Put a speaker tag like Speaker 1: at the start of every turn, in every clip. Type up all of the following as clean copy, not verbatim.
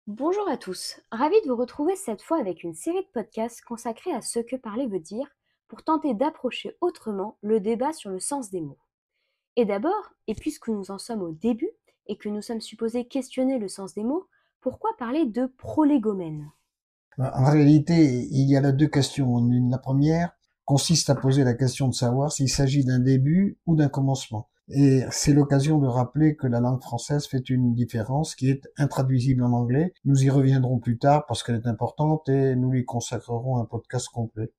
Speaker 1: Bonjour à tous, ravi de vous retrouver cette fois avec une série de podcasts consacrés à ce que parler veut dire pour tenter d'approcher autrement le débat sur le sens des mots. Et d'abord, et puisque nous en sommes au début et que nous sommes supposés questionner le sens des mots, pourquoi parler de prolégomène?
Speaker 2: En réalité, il y a là deux questions. La première consiste à poser la question de savoir s'il s'agit d'un début ou d'un commencement. Et c'est l'occasion de rappeler que la langue française fait une différence qui est intraduisible en anglais. Nous y reviendrons plus tard parce qu'elle est importante et nous lui consacrerons un podcast complet.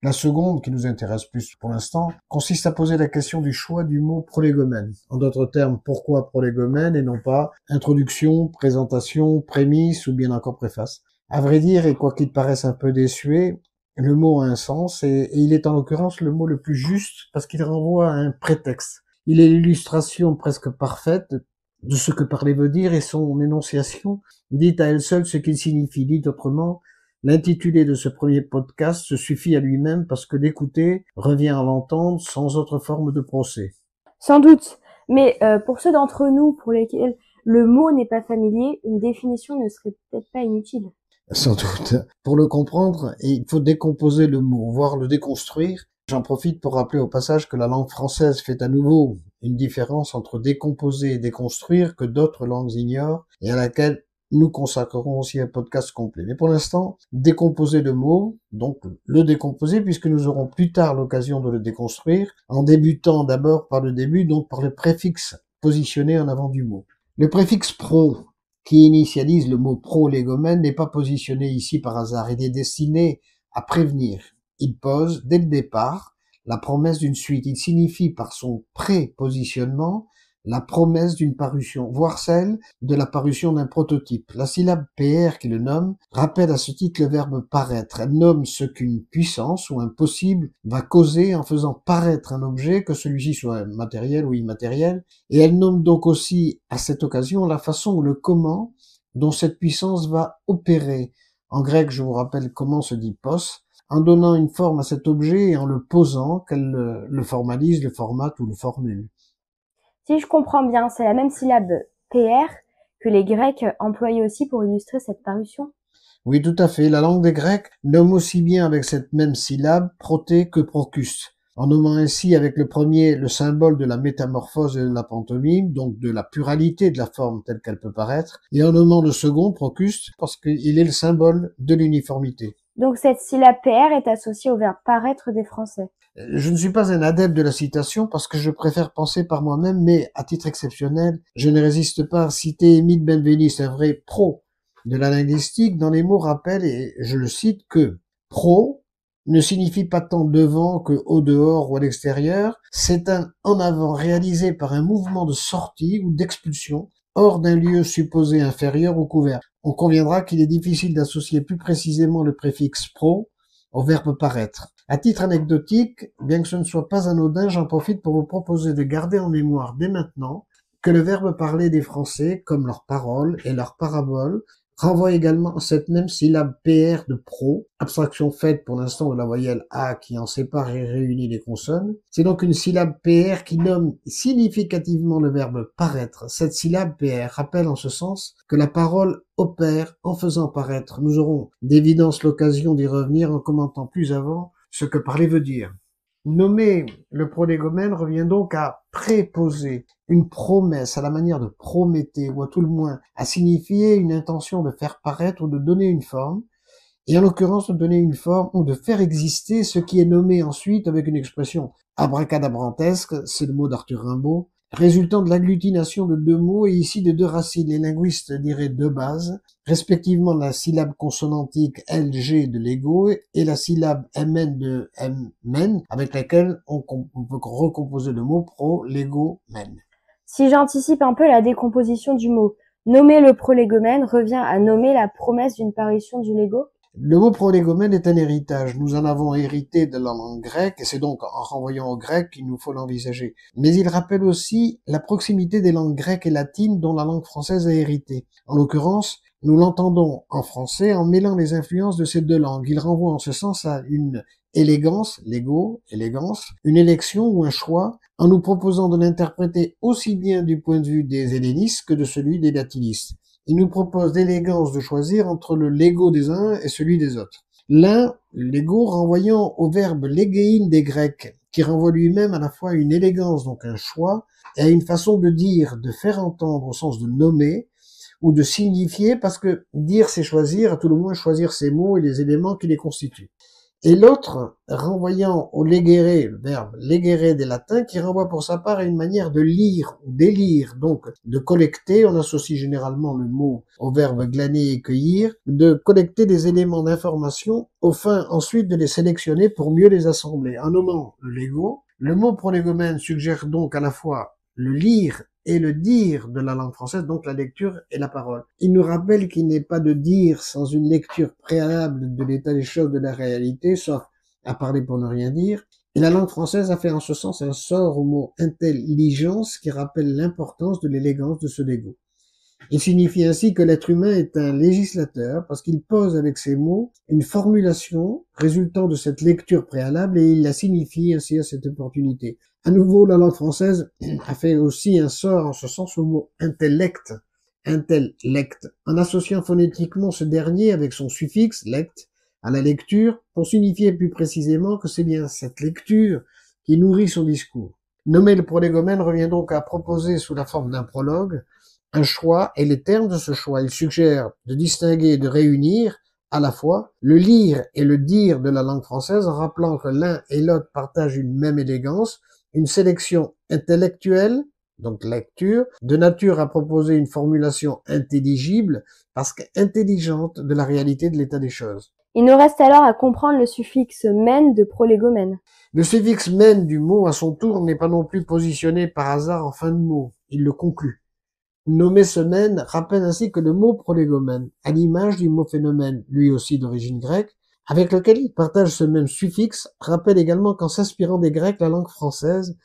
Speaker 2: La seconde, qui nous intéresse plus pour l'instant, consiste à poser la question du choix du mot prolégomène. En d'autres termes, pourquoi prolégomène et non pas introduction, présentation, prémisse ou bien encore préface. À vrai dire, et quoi qu'il paraisse un peu désuet, le mot a un sens et il est en l'occurrence le mot le plus juste parce qu'il renvoie à un prétexte. Il est l'illustration presque parfaite de ce que parler veut dire et son énonciation dit à elle seule ce qu'il signifie. Dit autrement, l'intitulé de ce premier podcast se suffit à lui-même parce que l'écouter revient à l'entendre sans autre forme de procès.
Speaker 1: Sans doute, mais pour ceux d'entre nous pour lesquels le mot n'est pas familier, une définition ne serait peut-être pas inutile.
Speaker 2: Sans doute. Pour le comprendre, il faut décomposer le mot, voire le déconstruire. J'en profite pour rappeler au passage que la langue française fait à nouveau une différence entre décomposer et déconstruire que d'autres langues ignorent et à laquelle nous consacrerons aussi un podcast complet. Mais pour l'instant, décomposer le mot, donc le décomposer puisque nous aurons plus tard l'occasion de le déconstruire en débutant d'abord par le début, donc par le préfixe positionné en avant du mot. Le préfixe pro qui initialise le mot prolégomène n'est pas positionné ici par hasard. Il est destiné à prévenir. Il pose, dès le départ, la promesse d'une suite. Il signifie par son prépositionnement la promesse d'une parution, voire celle de la parution d'un prototype. La syllabe PR qui le nomme rappelle à ce titre le verbe paraître. Elle nomme ce qu'une puissance ou un possible va causer en faisant paraître un objet, que celui-ci soit matériel ou immatériel, et elle nomme donc aussi à cette occasion la façon ou le comment dont cette puissance va opérer. En grec, je vous rappelle comment se dit pos, en donnant une forme à cet objet et en le posant, qu'elle le formalise, le formate ou le formule.
Speaker 1: Si je comprends bien, c'est la même syllabe PR que les Grecs employaient aussi pour illustrer cette parution.
Speaker 2: Oui, tout à fait. La langue des Grecs nomme aussi bien avec cette même syllabe proté que procuste, en nommant ainsi avec le premier le symbole de la métamorphose et de la pantomime, donc de la pluralité de la forme telle qu'elle peut paraître, et en nommant le second procuste parce qu'il est le symbole de l'uniformité.
Speaker 1: Donc cette syllabe PR est associée au verbe paraître des Français.
Speaker 2: Je ne suis pas un adepte de la citation parce que je préfère penser par moi-même, mais à titre exceptionnel, je ne résiste pas à citer Émile Benveniste, un vrai pro de la linguistique, dans les mots rappellent, et je le cite, que pro ne signifie pas tant devant que au dehors ou à l'extérieur, c'est un en avant réalisé par un mouvement de sortie ou d'expulsion hors d'un lieu supposé inférieur ou couvert. On conviendra qu'il est difficile d'associer plus précisément le préfixe pro au verbe paraître. À titre anecdotique, bien que ce ne soit pas anodin, j'en profite pour vous proposer de garder en mémoire dès maintenant que le verbe parler des Français, comme leurs paroles et leurs paraboles, renvoie également à cette même syllabe PR de pro, abstraction faite pour l'instant de la voyelle A qui en sépare et réunit les consonnes. C'est donc une syllabe PR qui nomme significativement le verbe paraître. Cette syllabe PR rappelle en ce sens que la parole opère en faisant paraître. Nous aurons d'évidence l'occasion d'y revenir en commentant plus avant ce que parler veut dire. Nommer le prolégomène revient donc à préposer une promesse à la manière de Prométhée, ou à tout le moins à signifier une intention de faire paraître ou de donner une forme, et en l'occurrence de donner une forme ou de faire exister ce qui est nommé ensuite avec une expression abracadabrantesque, c'est le mot d'Arthur Rimbaud, résultant de l'agglutination de deux mots et ici de deux racines. Les linguistes diraient deux bases, respectivement la syllabe consonantique LG de Lego et la syllabe MN de MN, avec laquelle on peut recomposer le mot pro, Lego, men.
Speaker 1: Si j'anticipe un peu la décomposition du mot, nommer le prolégomène revient à nommer la promesse d'une parution du Lego.
Speaker 2: Le mot prolégomène est un héritage. Nous en avons hérité de la langue grecque, et c'est donc en renvoyant au grec qu'il nous faut l'envisager. Mais il rappelle aussi la proximité des langues grecques et latines dont la langue française a hérité. En l'occurrence, nous l'entendons en français en mêlant les influences de ces deux langues. Il renvoie en ce sens à une élégance, l'ego, élégance, une élection ou un choix, en nous proposant de l'interpréter aussi bien du point de vue des hellénistes que de celui des latinistes. il nous propose l'élégance de choisir entre le lego des uns et celui des autres. L'un, le lego, renvoyant au verbe légein des Grecs, qui renvoie lui-même à la fois à une élégance, donc un choix, et à une façon de dire, de faire entendre au sens de nommer, ou de signifier, parce que dire c'est choisir, à tout le moins choisir ses mots et les éléments qui les constituent. Et l'autre, renvoyant au legere, le verbe legere des latins, qui renvoie pour sa part à une manière de lire ou d'élire, donc de collecter, on associe généralement le mot au verbe glaner et cueillir, de collecter des éléments d'information, au fin ensuite de les sélectionner pour mieux les assembler. En nommant le lego, le mot prolégomène suggère donc à la fois le lire et le dire de la langue française, donc la lecture et la parole. Il nous rappelle qu'il n'est pas de dire sans une lecture préalable de l'état des choses de la réalité, sauf à parler pour ne rien dire. Et la langue française a fait en ce sens un sort au mot intelligence qui rappelle l'importance de l'élégance de ce lego. Il signifie ainsi que l'être humain est un législateur parce qu'il pose avec ses mots une formulation résultant de cette lecture préalable et il la signifie ainsi à cette opportunité. À nouveau, la langue française a fait aussi un sort en ce sens au mot intellect, en associant phonétiquement ce dernier avec son suffixe lect à la lecture pour signifier plus précisément que c'est bien cette lecture qui nourrit son discours. Nommer le prolégomène revient donc à proposer sous la forme d'un prologue un choix et les termes de ce choix. Il suggère de distinguer et de réunir à la fois le lire et le dire de la langue française en rappelant que l'un et l'autre partagent une même élégance, une sélection intellectuelle, donc lecture, de nature à proposer une formulation intelligible parce qu'intelligente de la réalité de l'état des choses.
Speaker 1: Il nous reste alors à comprendre le suffixe mène de prolégomène.
Speaker 2: Le suffixe mène du mot à son tour n'est pas non plus positionné par hasard en fin de mot, il le conclut. Nommer semaine rappelle ainsi que le mot prolégomène, à l'image du mot phénomène, lui aussi d'origine grecque, avec lequel il partage ce même suffixe, rappelle également qu'en s'inspirant des Grecs, la langue française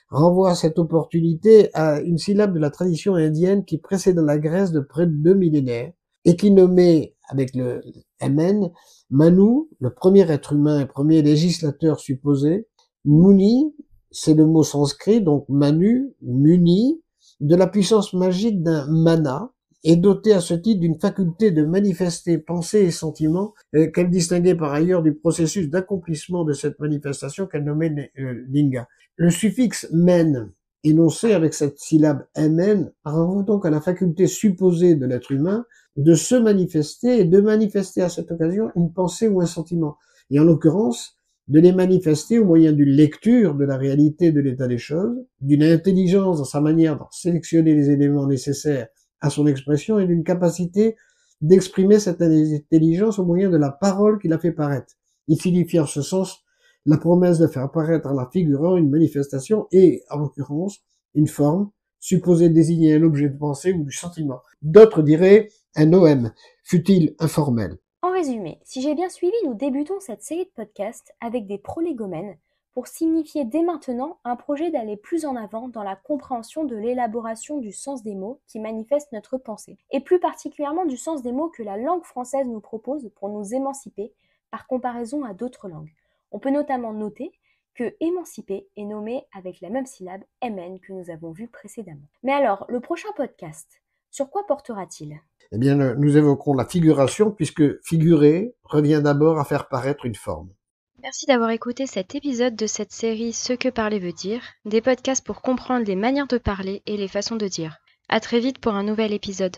Speaker 2: renvoie à cette opportunité à une syllabe de la tradition indienne qui précède la Grèce de près de 2 millénaires, et qui nommait, avec le mn, Manu, le premier être humain et premier législateur supposé, Muni, c'est le mot sanskrit, donc Manu, Muni, de la puissance magique d'un mana, est dotée à ce titre d'une faculté de manifester pensée et sentiments qu'elle distinguait par ailleurs du processus d'accomplissement de cette manifestation qu'elle nommait linga. Le suffixe men, énoncé avec cette syllabe mn, renvoie donc à la faculté supposée de l'être humain de se manifester et de manifester à cette occasion une pensée ou un sentiment. Et en l'occurrence, de les manifester au moyen d'une lecture de la réalité de l'état des choses, d'une intelligence dans sa manière de sélectionner les éléments nécessaires à son expression et d'une capacité d'exprimer cette intelligence au moyen de la parole qu'il a fait paraître. Il signifie en ce sens la promesse de faire apparaître en la figurant une manifestation et, en l'occurrence, une forme supposée désigner un objet de pensée ou du sentiment. D'autres diraient un OM, fût-il informel.
Speaker 1: En résumé, si j'ai bien suivi, nous débutons cette série de podcasts avec des prolégomènes pour signifier dès maintenant un projet d'aller plus en avant dans la compréhension de l'élaboration du sens des mots qui manifestent notre pensée, et plus particulièrement du sens des mots que la langue française nous propose pour nous émanciper par comparaison à d'autres langues. On peut notamment noter que émanciper est nommé avec la même syllabe mn que nous avons vu précédemment. Mais alors, le prochain podcast, sur quoi portera-t-il ?
Speaker 2: Eh bien, nous évoquerons la figuration puisque figurer revient d'abord à faire paraître une forme.
Speaker 3: Merci d'avoir écouté cet épisode de cette série Ce que parler veut dire, des podcasts pour comprendre les manières de parler et les façons de dire. À très vite pour un nouvel épisode.